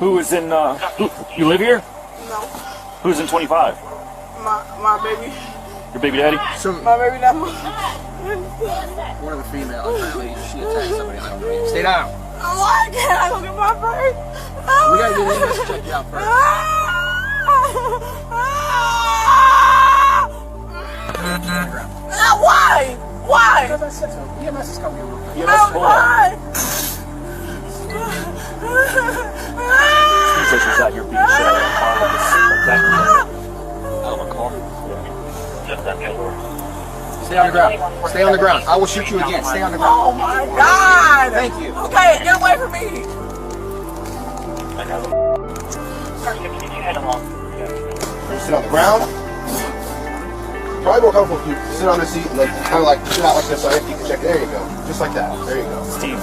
Who is in, you live here? No. Who's in 25? My baby. Your baby daddy? So, My baby daddy. one of the females, apparently, she attacked somebody. I don't know. Stay down. Why can't I go get my first? We gotta get in here to check you out first. Why? Why? Because I said so. EMS is coming real quick. Yeah, that's cool. Why? He says she's out here being set up. Attacking out of a car. Just that door. Stay on the ground. Stay on the ground. I will shoot you again. Stay on the ground. Oh my God! Thank you. Okay, get away from me! Sit on the ground. Probably more comfortable if you sit on the seat and like kind of like sit out like this so you can check it. There you go. Just like that. There you go. Steve.